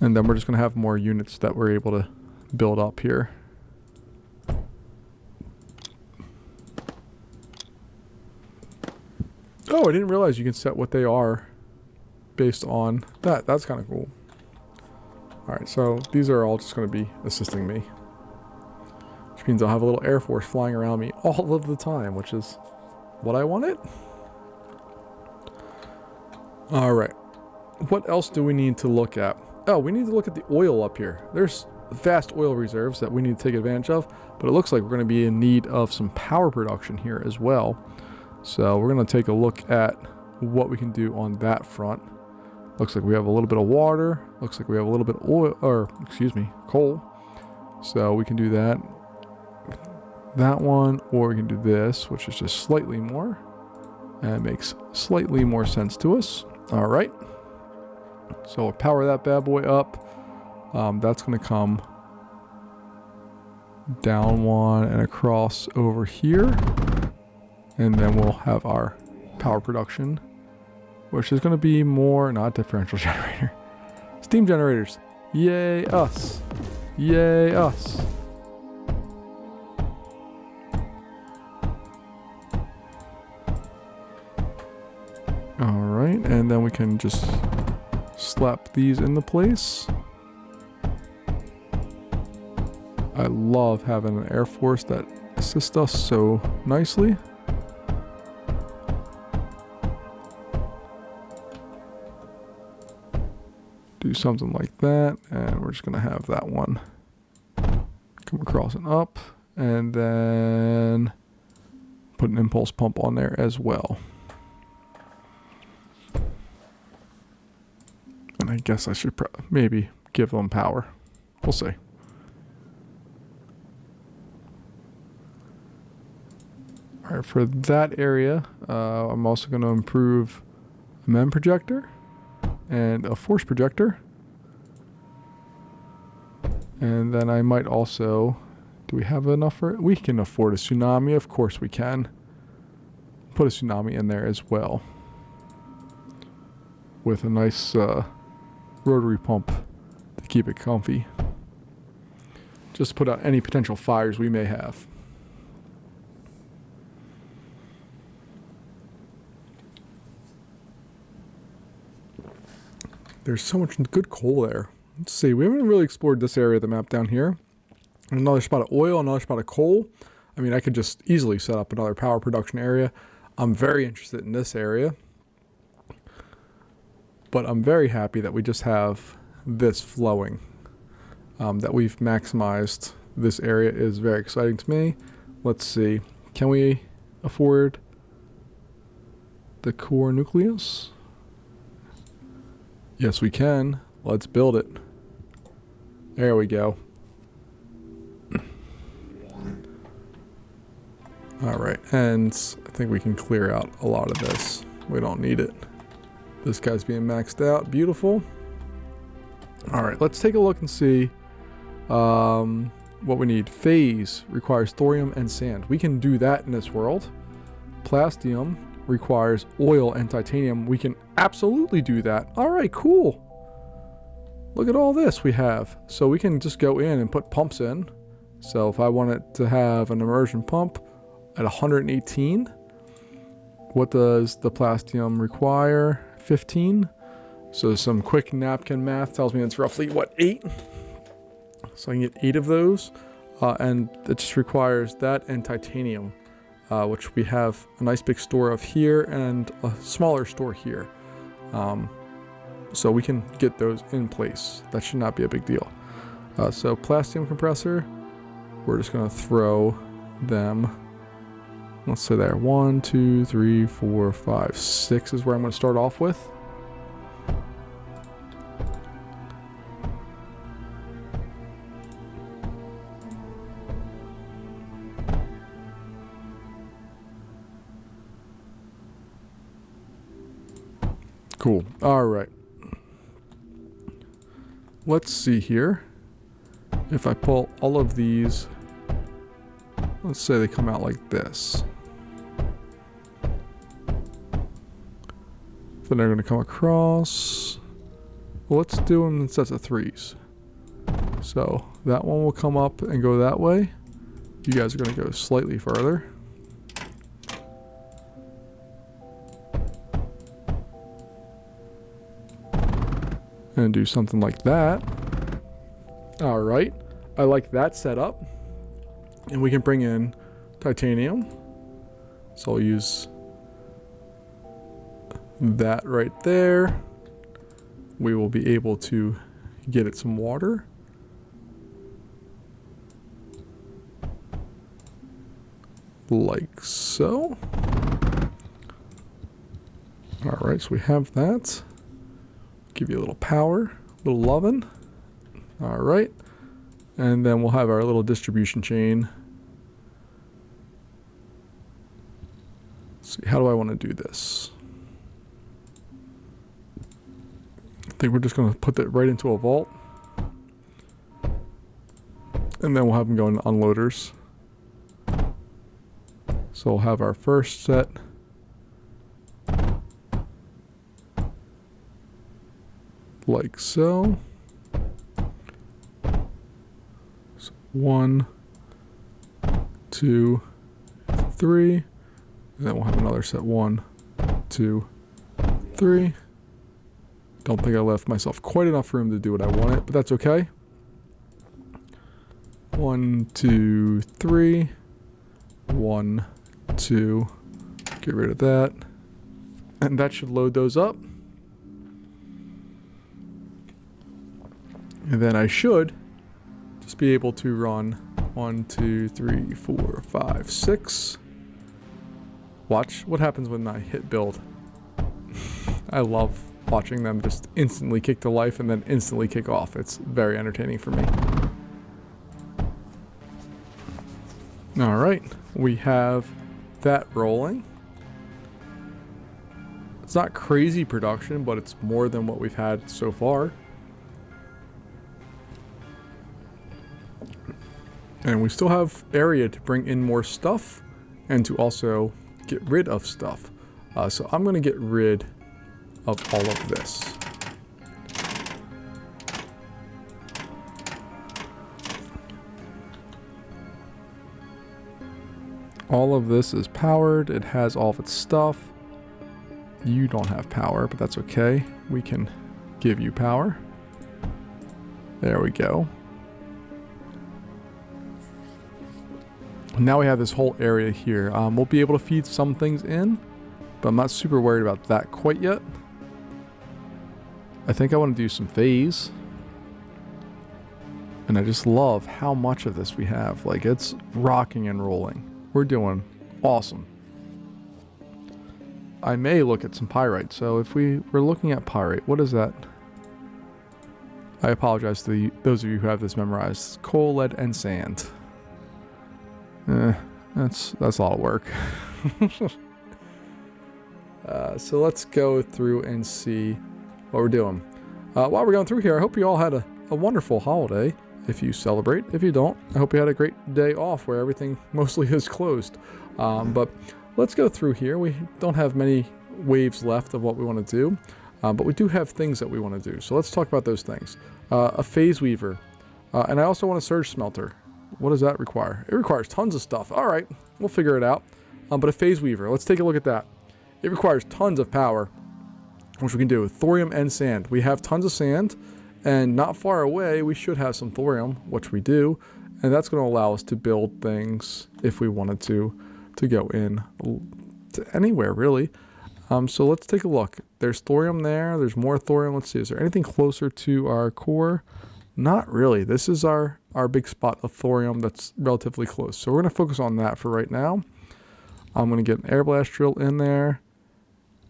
And then we're just going to have more units that we're able to build up here. Oh, I didn't realize you can set what they are based on that. That's kind of cool. All right, so these are all just going to be assisting me. Which means I'll have a little Air Force flying around me all of the time, which is what I wanted. All right. What else do we need to look at? Oh, we need to look at the oil up here. There's vast oil reserves that we need to take advantage of, but it looks like we're going to be in need of some power production here as well. So we're going to take a look at what we can do on that front. Looks like we have a little bit of water. Looks like we have a little bit of oil, or excuse me, coal. So we can do that. That one, or we can do this, which is just slightly more. And it makes slightly more sense to us. All right. So we'll power that bad boy up. That's going to come down one and across over here. And then we'll have our power production, which is going to be more, not differential generator. Steam generators. Yay us. Yay us. Alright, and then we can just slap these into place. I love having an Air Force that assists us so nicely. Do something like that, and we're just going to have that one come across and up, and then put an impulse pump on there as well. And I guess I should maybe give them power. We'll see. All right, for that area, I'm also going to improve a MEM projector and a force projector. And then I might also Do we have enough for it? We can afford a tsunami. Of course we can. Put a tsunami in there as well. With a nice rotary pump to keep it comfy. Just put out any potential fires we may have. There's so much good coal there. Let's see. We haven't really explored this area of the map down here. Another spot of oil, another spot of coal. I mean, I could just easily set up another power production area. I'm very interested in this area. But I'm very happy that we just have this flowing. That we've maximized this area is very exciting to me. Let's see. Can we afford the core nucleus? Yes, we can. Let's build it. There we go. Alright, and I think we can clear out a lot of this. We don't need it. This guy's being maxed out. Beautiful. Alright, let's take a look and see what we need. Phase requires thorium and sand. We can do that in this world. Plastanium requires oil and titanium. We can absolutely do that. Alright, cool. Look at all this we have. So we can just go in and put pumps in. So if I wanted to have an immersion pump at 118, what does the plastanium require? 15. So some quick napkin math tells me it's roughly, what, 8? So I can get 8 of those. And it just requires that and titanium, which we have a nice big store of here and a smaller store here. So we can get those in place. That should not be a big deal. So plastanium compressor, we're just going to throw them. Let's say there. 1, 2, 3, 4, 5, 6 is where I'm going to start off with. Cool. All right. Let's see here. If I pull all of these, let's say they come out like this. Then they're going to come across. Well, let's do them in sets of 3s. So that one will come up and go that way. You guys are going to go slightly further. And do something like that. All right. I like that setup. And we can bring in titanium. So I'll use that right there. We will be able to get it some water. Like so. All right, so we have that. Give you a little power, a little loving. All right. And then we'll have our little distribution chain. Let's see, how do I want to do this? I think we're just going to put that right into a vault. And then we'll have them go into unloaders. So we'll have our first set. Like so. So 1, 2, 3. And then we'll have another set 1, 2, 3. Don't think I left myself quite enough room to do what I wanted, but that's okay. 1, 2, 3. 1, 2. Get rid of that. And that should load those up. And then I should just be able to run 1, 2, 3, 4, 5, 6. Watch what happens when I hit build. I love watching them just instantly kick to life and then instantly kick off. It's very entertaining for me. All right, we have that rolling. It's not crazy production, but it's more than what we've had so far. And we still have area to bring in more stuff and to also get rid of stuff. So I'm going to get rid of all of this. All of this is powered. It has all of its stuff. You don't have power, but that's okay. We can give you power. There we go. Now we have this whole area here. We'll be able to feed some things in, but I'm not super worried about that quite yet. I think I want to do some phase. And I just love how much of this we have. Like, it's rocking and rolling. We're doing awesome. I may look at some pyrite. So if we're looking at pyrite, what is that? I apologize to those of you who have this memorized. Coal, lead, and sand. That's a lot of work. So let's go through and see what we're doing. While we're going through here, I hope you all had a wonderful holiday. If you celebrate. If you don't, I hope you had a great day off where everything mostly is closed. But let's go through here. We don't have many waves left of what we want to do. But we do have things that we want to do. So let's talk about those things. A phase weaver. And I also want a surge smelter. What does that require? It requires tons of stuff. All right, we'll figure it out. But a phase weaver, let's take a look at that. It requires tons of power, which we can do with thorium and sand. We have tons of sand, and not far away, we should have some thorium, which we do. And that's going to allow us to build things if we wanted to go in to anywhere, really. So let's take a look. There's thorium there. There's more thorium. Let's see. Is there anything closer to our core? Not really. This is our big spot of thorium that's relatively close. So we're going to focus on that for right now. I'm going to get an air blast drill in there.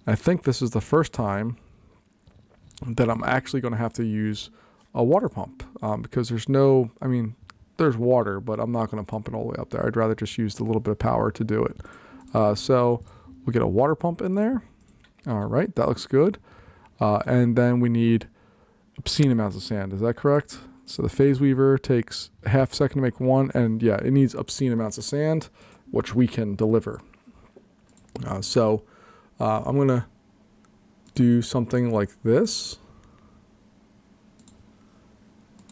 I think this is the first time that I'm actually going to have to use a water pump because there's no, I mean, there's water, but I'm not going to pump it all the way up there. I'd rather just use the little bit of power to do it. So we'll get a water pump in there. All right, that looks good. And then we need obscene amounts of sand. Is that correct? So the phase weaver takes a half second to make one, and yeah, it needs obscene amounts of sand, which we can deliver. So I'm going to do something like this,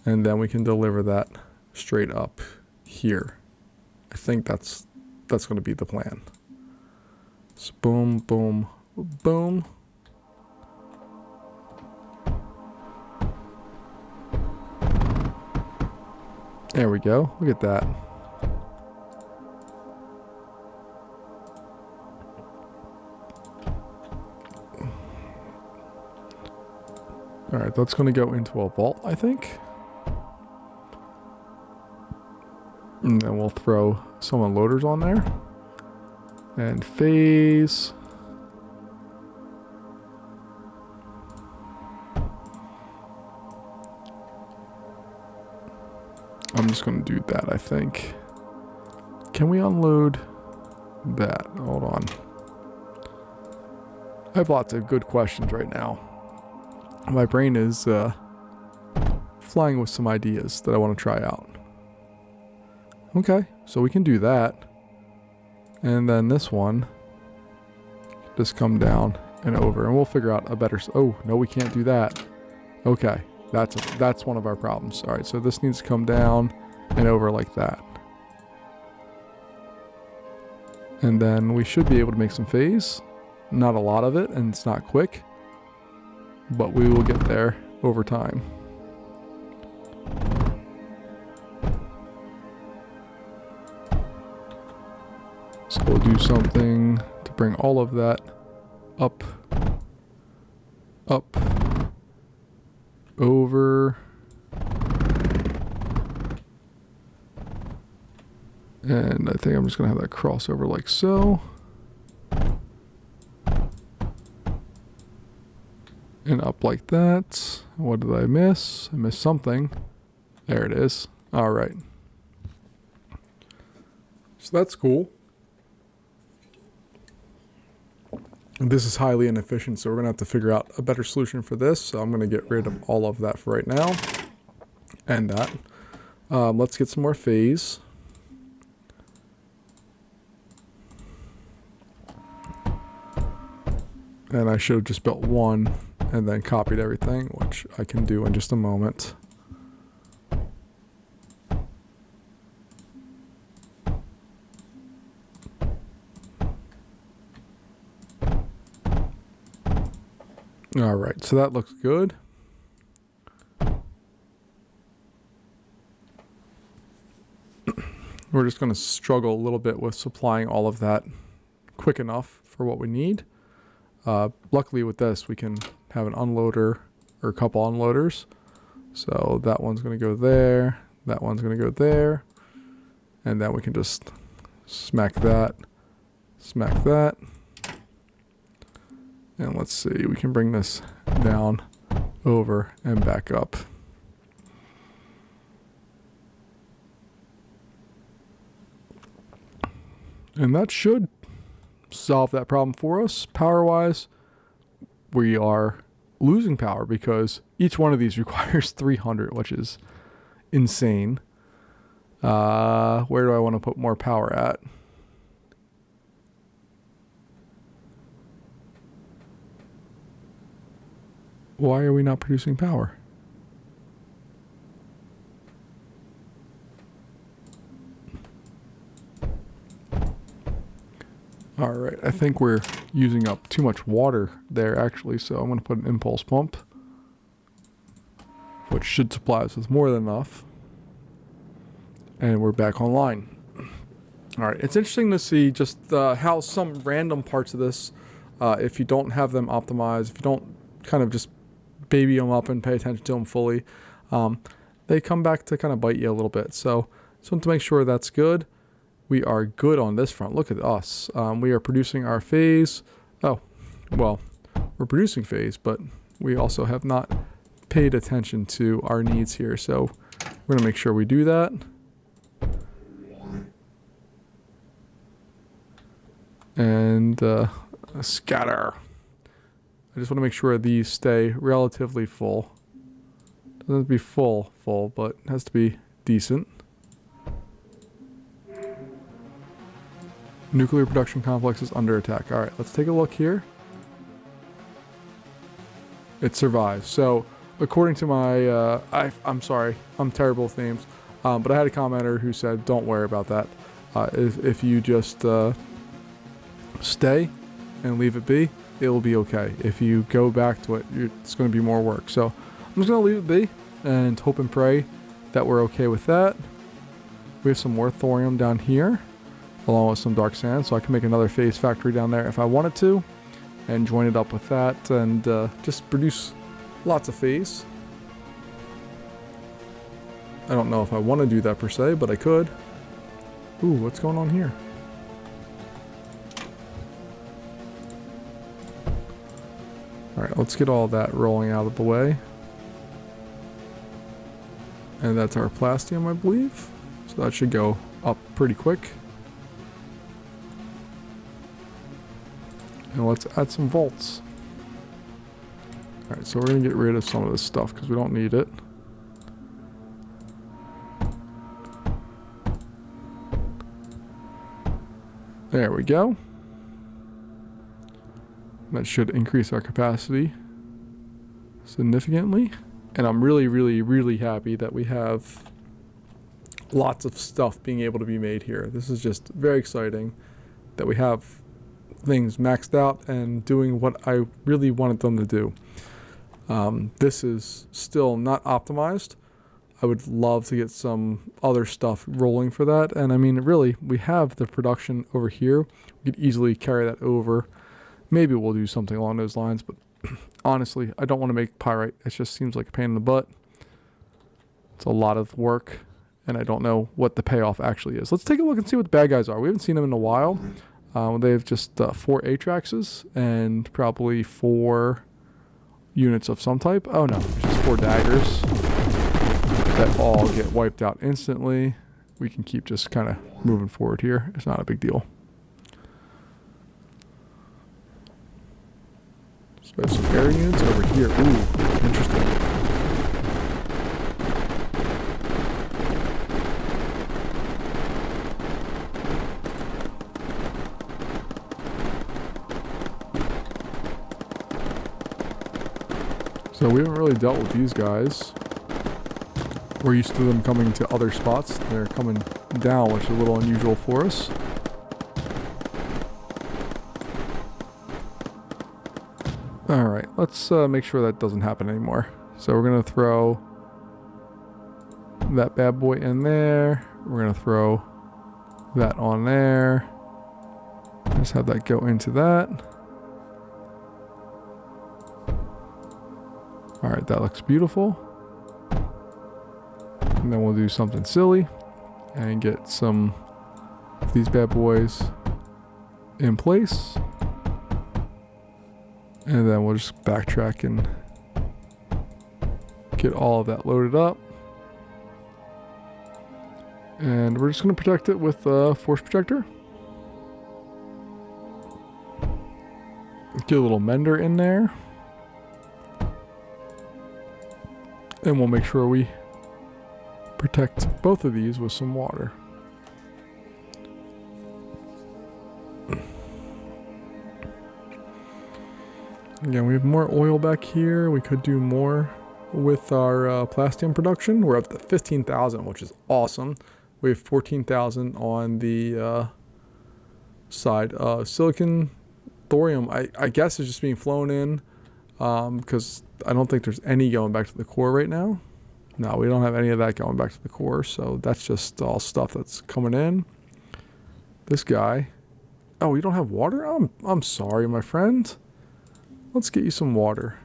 and then we can deliver that straight up here. I think that's going to be the plan. So boom, boom, boom. There we go. Look at that. All right, that's going to go into a vault, I think. And then we'll throw some unloaders on there. And phase. I'm just going to do that, I think. Can we unload that? Hold on. I have lots of good questions right now. My brain is flying with some ideas that I want to try out. Okay, so we can do that. And then this one, just come down and over, and we'll figure out a better... Oh, no, we can't do that. Okay, that's one of our problems. All right, so this needs to come down and over like that. And then we should be able to make some phase. Not a lot of it, and it's not quick. But we will get there over time. So we'll do something to bring all of that up, over, and I think I'm just going to have that crossover like so. And up like that. What did I miss? I missed something. There it is. All right. So that's cool. And this is highly inefficient, so we're going to have to figure out a better solution for this. So I'm going to get rid of all of that for right now. And that. Let's get some more phase. And I should have just built one and then copied everything, which I can do in just a moment. All right, so that looks good. We're just going to struggle a little bit with supplying all of that quick enough for what we need. Luckily with this, we can have an unloader or a couple unloaders. So that one's going to go there. That one's going to go there. And then we can just smack that. And let's see, we can bring this down, over, and back up. And that should solve that problem for us. Power-wise, we are losing power because each one of these requires 300, which is insane. Where do I want to put more power at? Why are we not producing power? All right, I think we're using up too much water there actually, so I'm going to put an impulse pump, which should supply us with more than enough. And we're back online. All right, it's interesting to see just how some random parts of this, if you don't have them optimized, if you don't kind of just baby them up and pay attention to them fully, they come back to kind of bite you a little bit. So just want to make sure that's good. We are good on this front. Look at us. We are producing our phase. Oh, well, we're producing phase, but we also have not paid attention to our needs here. So we're going to make sure we do that. And scatter. I just want to make sure these stay relatively full. Doesn't have to be full, but it has to be decent. Nuclear production complex is under attack. All right, let's take a look here. It survives. So, according to my, I'm sorry, I'm terrible with names, but I had a commenter who said, "Don't worry about that. If you just stay and leave it be, it will be okay. If you go back to it, it's going to be more work." So, I'm just going to leave it be and hope and pray that we're okay with that. We have some more thorium down here, along with some dark sand, so I can make another phase factory down there if I wanted to, and join it up with that, and just produce lots of phase. I don't know if I want to do that per se, but I could. Ooh, what's going on here? Alright, let's get all that rolling out of the way. And that's our Plastanium, I believe. So that should go up pretty quick. And let's add some volts. Alright, so we're going to get rid of some of this stuff because we don't need it. There we go. That should increase our capacity significantly. And I'm really, really, really happy that we have lots of stuff being able to be made here. This is just very exciting that we have things maxed out and doing what I really wanted them to do. This is still not optimized. I would love to get some other stuff rolling for that. And I mean, really, we have the production over here. We could easily carry that over. Maybe we'll do something along those lines, but honestly, I don't want to make pyrite. It just seems like a pain in the butt. It's a lot of work, and I don't know what the payoff actually is. Let's take a look and see what the bad guys are. We haven't seen them in a while. They have just 4 Atraxes and probably 4 units of some type. Oh no, just 4 daggers that all get wiped out instantly. We can keep just kind of moving forward here. It's not a big deal. So we have some air units over here. Ooh, interesting. So we haven't really dealt with these guys. We're used to them coming to other spots. They're coming down, which is a little unusual for us. Alright, let's make sure that doesn't happen anymore. So we're going to throw that bad boy in there. We're going to throw that on there. Just have that go into that. Alright, that looks beautiful. And then we'll do something silly and get some of these bad boys in place. And then we'll just backtrack and get all of that loaded up. And we're just going to protect it with a force protector. Get a little mender in there. And we'll make sure we protect both of these with some water. Again, we have more oil back here. We could do more with our Plastanium production. We're up to 15,000, which is awesome. We have 14,000 on the side. Silicon, thorium, I guess is just being flown in because I don't think there's any going back to the core right now. No, we don't have any of that going back to the core, so that's just all stuff that's coming in. This guy. Oh, you don't have water? I'm sorry, my friend. Let's get you some water.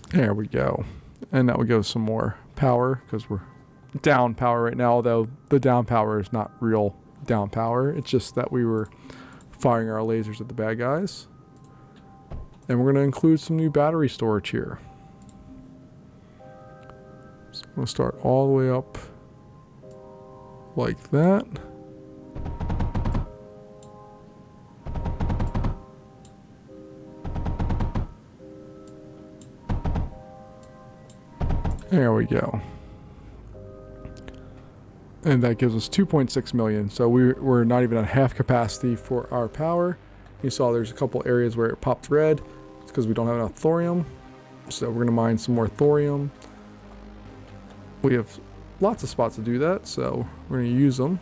There we go. And now we go some more power because we're down power right now, although the down power is not real down power. It's just that we were firing our lasers at the bad guys. And we're going to include some new battery storage here. So I'm going to start all the way up like that. There we go. And that gives us 2.6 million. So we're not even at half capacity for our power. You saw there's a couple areas where it popped red. It's because we don't have enough thorium. So we're going to mine some more thorium. We have lots of spots to do that, so we're going to use them.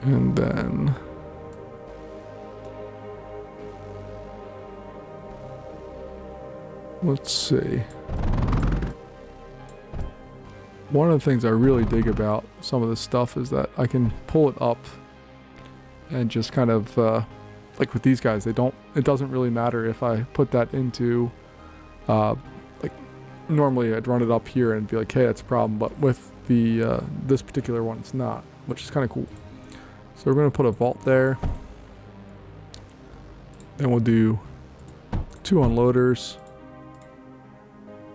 And then let's see. One of the things I really dig about some of this stuff is that I can pull it up and just kind of like with these guys, it doesn't really matter if I put that into like normally I'd run it up here and be like, hey, that's a problem, but with the this particular one it's not, which is kind of cool. So we're going to put a vault there. Then we'll do 2 unloaders.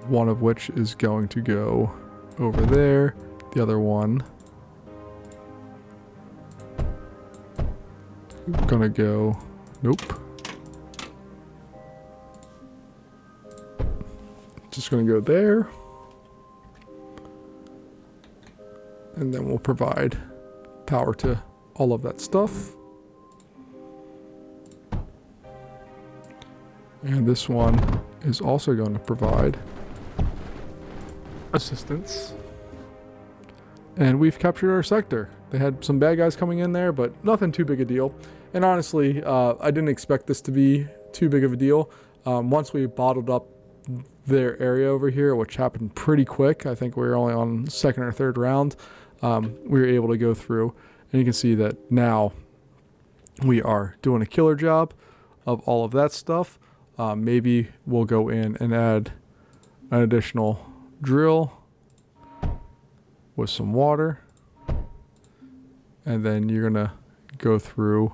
One of which is going to go over there. The other one gonna go, nope. Just gonna go there. And then we'll provide power to all of that stuff. And this one is also going to provide assistance. And we've captured our sector. They had some bad guys coming in there, but nothing too big a deal. And honestly, I didn't expect this to be too big of a deal. Once we bottled up their area over here, which happened pretty quick, I think we were only on second or third round, we were able to go through. And you can see that now we are doing a killer job of all of that stuff. Maybe we'll go in and add an additional drill with some water. And then you're going to go through.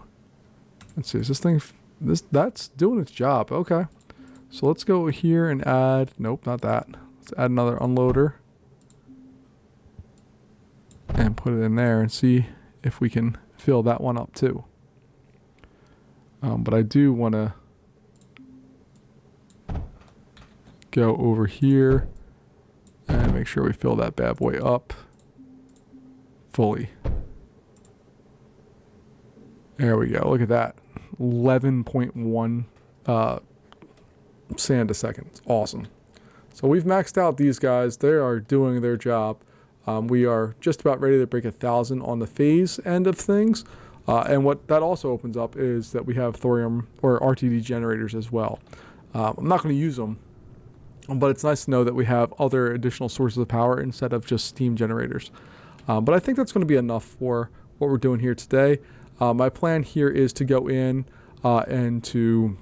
Let's see, is this thing, that's doing its job. Okay. So let's go here and add, nope, not that. Let's add another unloader. And put it in there and see if we can fill that one up too. But I do want to go over here and make sure we fill that bad boy up fully. There we go. Look at that. 11.1 sand a second. It's awesome. So we've maxed out these guys. They are doing their job. We are just about ready to break 1,000 on the phase end of things. And what that also opens up is that we have thorium or RTD generators as well. I'm not going to use them, but it's nice to know that we have other additional sources of power instead of just steam generators. But I think that's going to be enough for what we're doing here today. My plan here is to go in and to,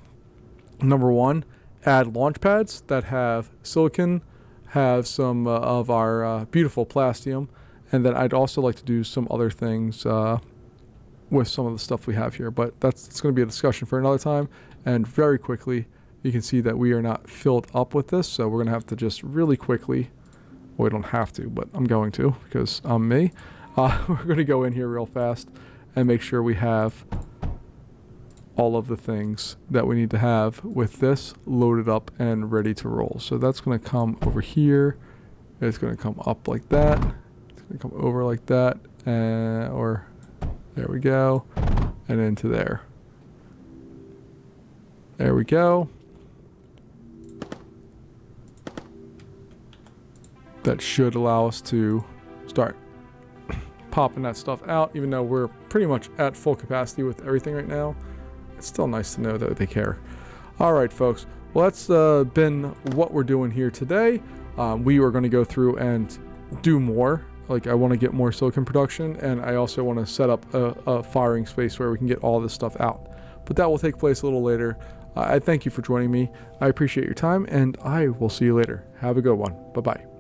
number one, add launch pads that have silicon, have some of our beautiful Plastanium, and then I'd also like to do some other things with some of the stuff we have here. But it's going to be a discussion for another time. And very quickly, you can see that we are not filled up with this, so we're going to have to just really quickly, well, we don't have to, but I'm going to because I'm me. We're going to go in here real fast and make sure we have all of the things that we need to have with this loaded up and ready to roll. So that's going to come over here. It's going to come up like that. It's going to come over like that. Or there we go. And into there. There we go. That should allow us to start popping that stuff out, even though we're pretty much at full capacity with everything right now. It's still nice to know that they care. All right, folks. Well, that's been what we're doing here today. We are going to go through and do more. Like, I want to get more silicon production, and I also want to set up a firing space where we can get all this stuff out. But that will take place a little later. I thank you for joining me. I appreciate your time, and I will see you later. Have a good one. Bye-bye.